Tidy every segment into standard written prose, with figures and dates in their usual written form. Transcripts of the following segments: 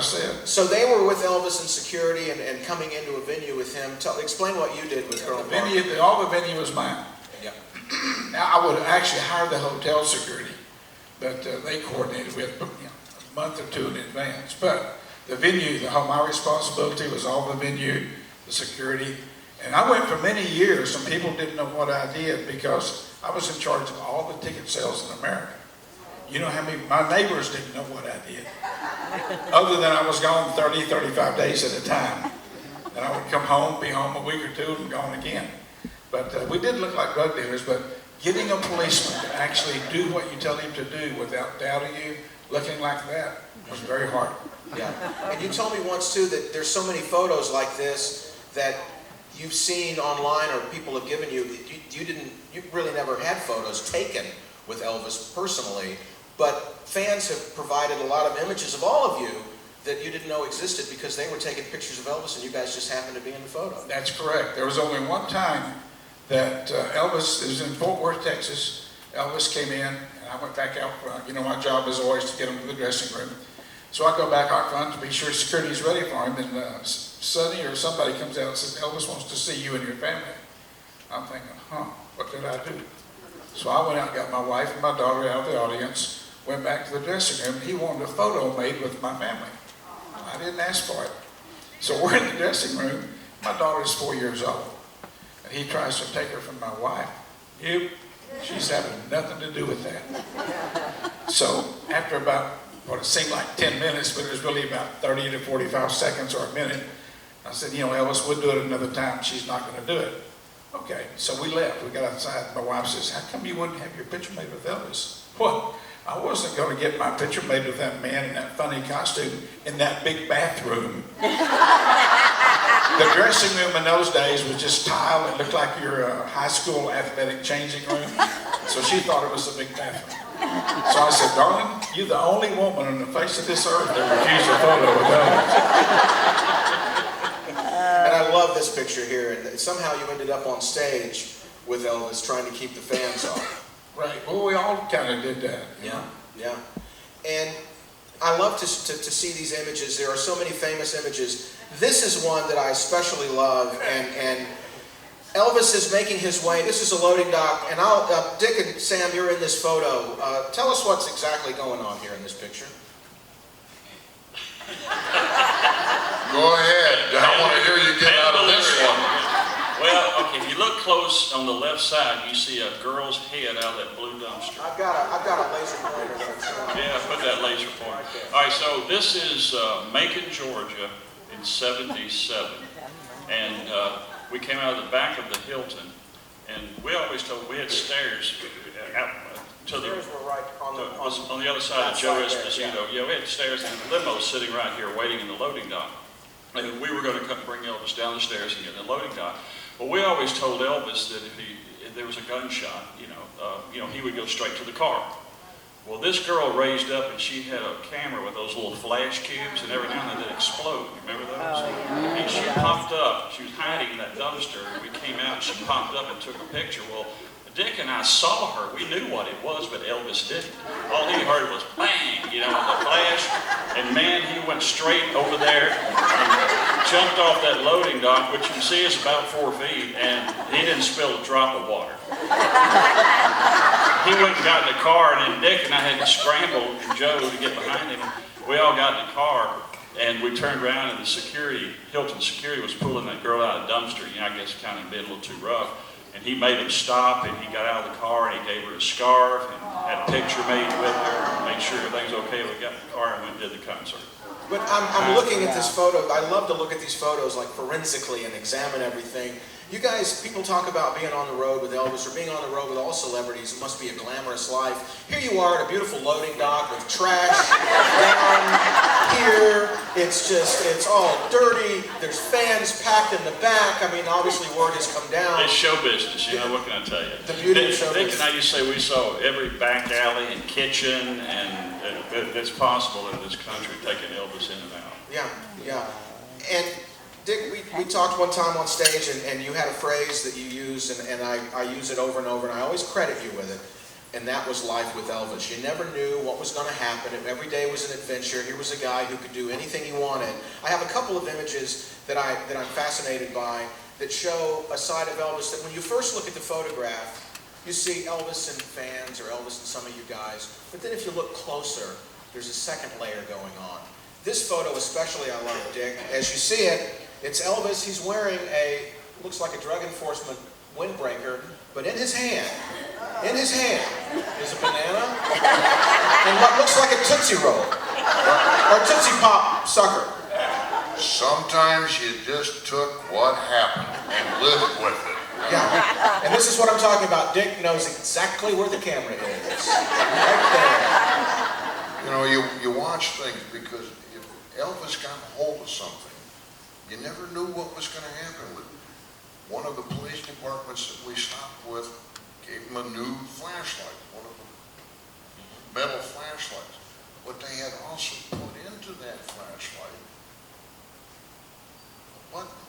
said. So they were with Elvis in security and coming into a venue with him. Explain what you did with Colonel Parker. All the venue was mine. Yeah. Now, I would actually hire the hotel security, but they coordinated with a month or two in advance. But the venue, my responsibility was all the venue, the security. And I went for many years, and people didn't know what I did because I was in charge of all the ticket sales in America. You know how many, my neighbors didn't know what I did. Other than I was gone 30, 35 days at a time. And I would come home, be home a week or two, and gone again. But we did look like drug dealers, but getting a policeman to actually do what you tell him to do without doubting you, looking like that, was very hard. Yeah. And you told me once, too, that there's so many photos like this that you've seen online or people have given you. You really never had photos taken with Elvis personally, but fans have provided a lot of images of all of you that you didn't know existed because they were taking pictures of Elvis and you guys just happened to be in the photo. That's correct. There was only one time that Elvis, it was in Fort Worth, Texas. Elvis came in and I went back out front. You know, my job is always to get him to the dressing room. So I go back out front to be sure security's ready for him, and Sonny or somebody comes out and says, Elvis wants to see you and your family. I'm thinking, what did I do? So I went out and got my wife and my daughter out of the audience, went back to the dressing room. He wanted a photo made with my family. I didn't ask for it. So we're in the dressing room. My daughter's 4 years old. And he tries to take her from my wife. She's having nothing to do with that. So after about what it seemed like 10 minutes, but it was really about 30 to 45 seconds or a minute, I said, Elvis would do it another time. She's not going to do it. Okay, so we left. We got outside. My wife says, how come you wouldn't have your picture made with Elvis? Well, I wasn't going to get my picture made with that man in that funny costume in that big bathroom. The dressing room in those days was just tile. It looked like your high school athletic changing room. So she thought it was a big bathroom. So I said, darling, you're the only woman on the face of this earth that refused a photo with Elvis. And I love this picture here. And somehow you ended up on stage with Elvis trying to keep the fans off. Right. Well, we all kind of did that. Yeah, yeah. And I love to see these images. There are so many famous images. This is one that I especially love. And Elvis is making his way. This is a loading dock. And Dick and Sam, you're in this photo. Tell us what's exactly going on here in this picture. Go ahead. I want to hear you get out of this one. Well, okay, if you look close on the left side, you see a girl's head out of that blue dumpster. I've got a laser pointer. Yeah, put that laser pointer. All right, so this is Macon, Georgia in '77. And we came out of the back of the Hilton. And we always told, we had stairs out to the, were right on the other side of Joe Esposito. Yeah, we had stairs and the limo sitting right here waiting in the loading dock. And we were going to come bring Elvis down the stairs and get in the loading dock. Well, we always told Elvis that if there was a gunshot, he would go straight to the car. Well, this girl raised up and she had a camera with those little flash cubes, and every now and then they'd explode. Remember those? And she popped up. She was hiding in that dumpster, and we came out and she popped up and took a picture. Well, Dick and I saw her. We knew what it was, but Elvis didn't. All he heard was bang, the flash. And man, he went straight over there and jumped off that loading dock, which you see is about 4 feet, and he didn't spill a drop of water. He went and got in the car, and then Dick and I had to scramble for Joe to get behind him. We all got in the car, and we turned around, and the Hilton security was pulling that girl out of the dumpster. I guess kind of been a little too rough. And he made him stop, and he got out of the car, and he gave her a scarf, and had a picture made with her, made sure everything's okay. We got in the car and went and did the concert. But I'm looking at this photo. I love to look at these photos like forensically and examine everything. You guys, people talk about being on the road with Elvis or being on the road with all celebrities. It must be a glamorous life. Here you are at a beautiful loading dock with trash down here. It's all dirty. There's fans packed in the back. I mean, obviously word has come down. It's show business, what can I tell you? The beauty of show business. Can I just say we saw every back alley and kitchen and it's possible in this country taking Elvis in and out. Yeah, yeah. And Dick, we talked one time on stage, and you had a phrase that you used, and I use it over and over, and I always credit you with it. and that was life with Elvis. You never knew what was going to happen. Every day was an adventure. Here was a guy who could do anything he wanted. I have a couple of images that I'm fascinated by that show a side of Elvis that when you first look at the photograph, you see Elvis and fans, or Elvis and some of you guys, but then if you look closer, there's a second layer going on. This photo especially I love, Dick. As you see it, it's Elvis. He's wearing looks like a drug enforcement windbreaker, but in his hand is a banana and what looks like a Tootsie Roll, or Tootsie Pop sucker. Sometimes you just took what happened and lived with it. Yeah, and this is what I'm talking about. Dick knows exactly where the camera is. Right there. You know, you watch things because if Elvis got hold of something, you never knew what was going to happen with it. One of the police departments that we stopped with gave him a new flashlight, one of the metal flashlights. But they had also put into that flashlight a button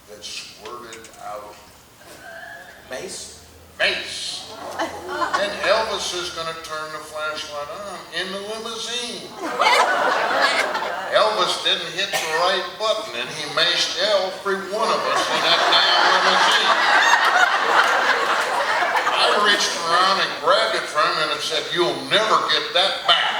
that squirted out Mace? mace. And Elvis is going to turn the flashlight on in the limousine. Elvis didn't hit the right button, and he maced every one of us in that damn limousine. I reached around and grabbed it from him and said, "You'll never get that back."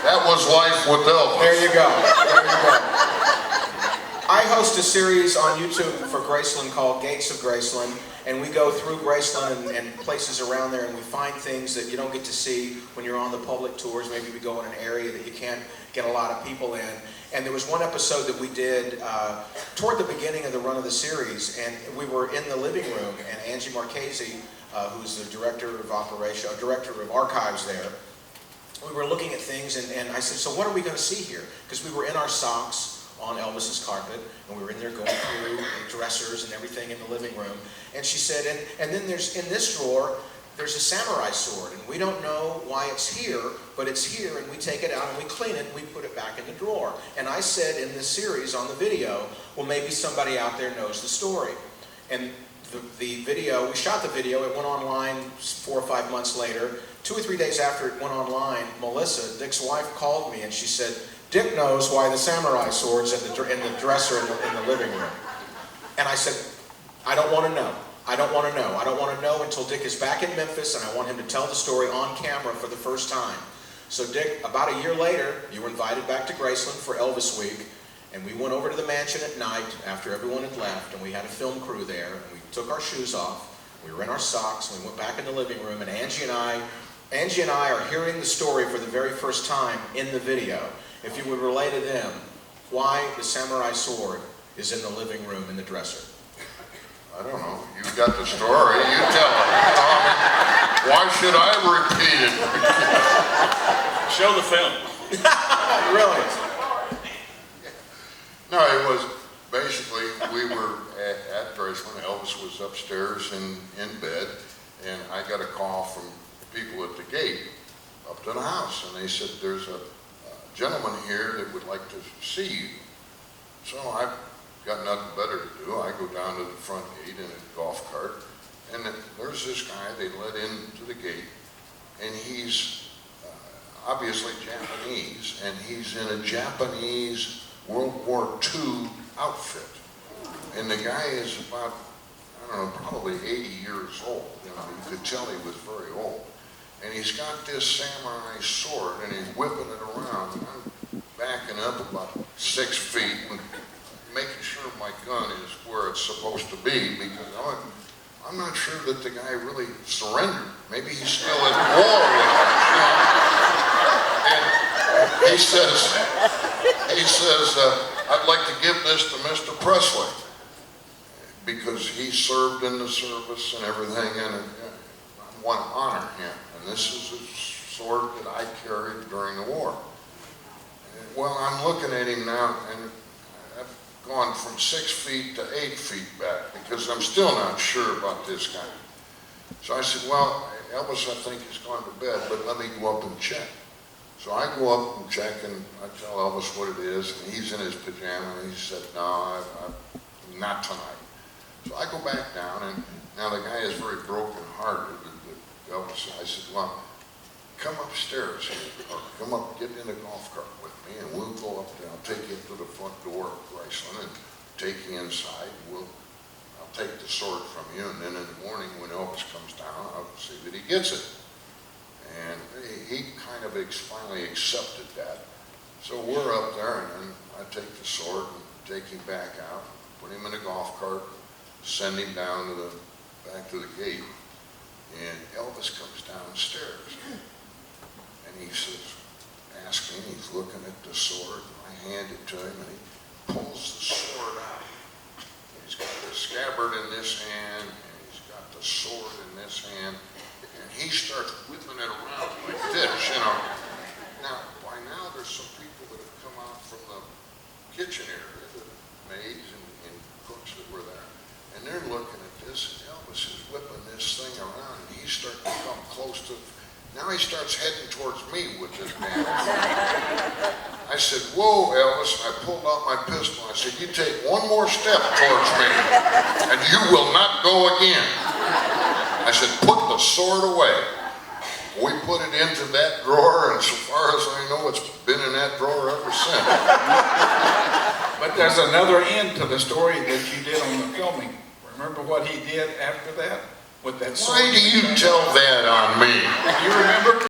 That was life with Elvis. There you go. There you go. I host a series on YouTube for Graceland called Gates of Graceland, and we go through Graceland and places around there, and we find things that you don't get to see when you're on the public tours. Maybe we go in an area that you can't get a lot of people in. And there was one episode that we did toward the beginning of the run of the series, and we were in the living room, and Angie Marchese, who's the director of archives there, we were looking at things, and I said, "So what are we going to see here?" Because we were in our socks on Elvis's carpet, and we were in there going through the dressers and everything in the living room. And she said, and then there's, in this drawer, there's a samurai sword, and we don't know why it's here, but it's here, and we take it out and we clean it and we put it back in the drawer. And I said in this series on the video, well, maybe somebody out there knows the story. And the video, we shot the video, it went online 4 or 5 months later. 2 or 3 days after it went online, Melissa, Dick's wife, called me and she said, "Dick knows why the samurai sword's in the dresser in the living room." And I said, "I don't want to know. I don't want to know. I don't want to know until Dick is back in Memphis, and I want him to tell the story on camera for the first time." So Dick, about a year later, you were invited back to Graceland for Elvis Week, and we went over to the mansion at night after everyone had left, and we had a film crew there, and we took our shoes off, we were in our socks, and we went back in the living room, and Angie and I are hearing the story for the very first time in the video. If you would relay to them why the samurai sword is in the living room in the dresser. I don't know. You've got the story. You tell it. Why should I repeat it? Show the film. Really? No, it was basically, we were at Graceland. Elvis was upstairs in bed, and I got a call from the people at the gate up to the house, and they said, "There's a gentleman here that would like to see you." So I've got nothing better to do. I go down to the front gate in a golf cart, and there's this guy they let into the gate, and he's obviously Japanese, and he's in a Japanese World War II outfit. And the guy is about, I don't know, probably 80 years old. You know, you could tell he was very old. And he's got this samurai sword, and he's whipping it around. And I'm backing up about 6 feet and making sure my gun is where it's supposed to be, because I'm not sure that the guy really surrendered. Maybe he's still at war with us. And he says, "I'd like to give this to Mr. Presley," because he served in the service and everything, and I want to honor him. And this is a sword that I carried during the war. Well, I'm looking at him now, and I've gone from 6 feet to 8 feet back, because I'm still not sure about this guy. So I said, "Well, Elvis, I think he's gone to bed, but let me go up and check." So I go up and check, and I tell Elvis what it is, and he's in his pajama, and he said, "No, not tonight." So I go back down, and now the guy is very broken-hearted. Elvis, I said, well, come upstairs or come up, get in the golf cart with me, and we'll go up there. I'll take you to the front door of Graceland and take you inside. I'll take the sword from you, and then in the morning when Elvis comes down, I'll see that he gets it. And he kind of finally accepted that. So we're up there, and then I take the sword and take him back out, put him in the golf cart, send him down to back to the gate. And Elvis comes downstairs, and he says, asking, he's looking at the sword, and I hand it to him, and he pulls the sword out. He's got the scabbard in this hand, and he's got the sword in this hand, and he starts whipping it around like this, you know. Now, by now, there's some people that have come out from the kitchen area, the maids and cooks that were there, and they're looking at this, and Elvis is whipping this thing around, and he's starting to come close to, now he starts heading towards me with this damn thing. I said, whoa, Elvis, and I pulled out my pistol, I said, you take one more step towards me, and you will not go again. I said, put the sword away. We put it into that drawer, and so far as I know, it's been in that drawer ever since. But there's another end to the story that you did on the filming. Remember what he did after that with that sword? Why do you tell that on me? You remember?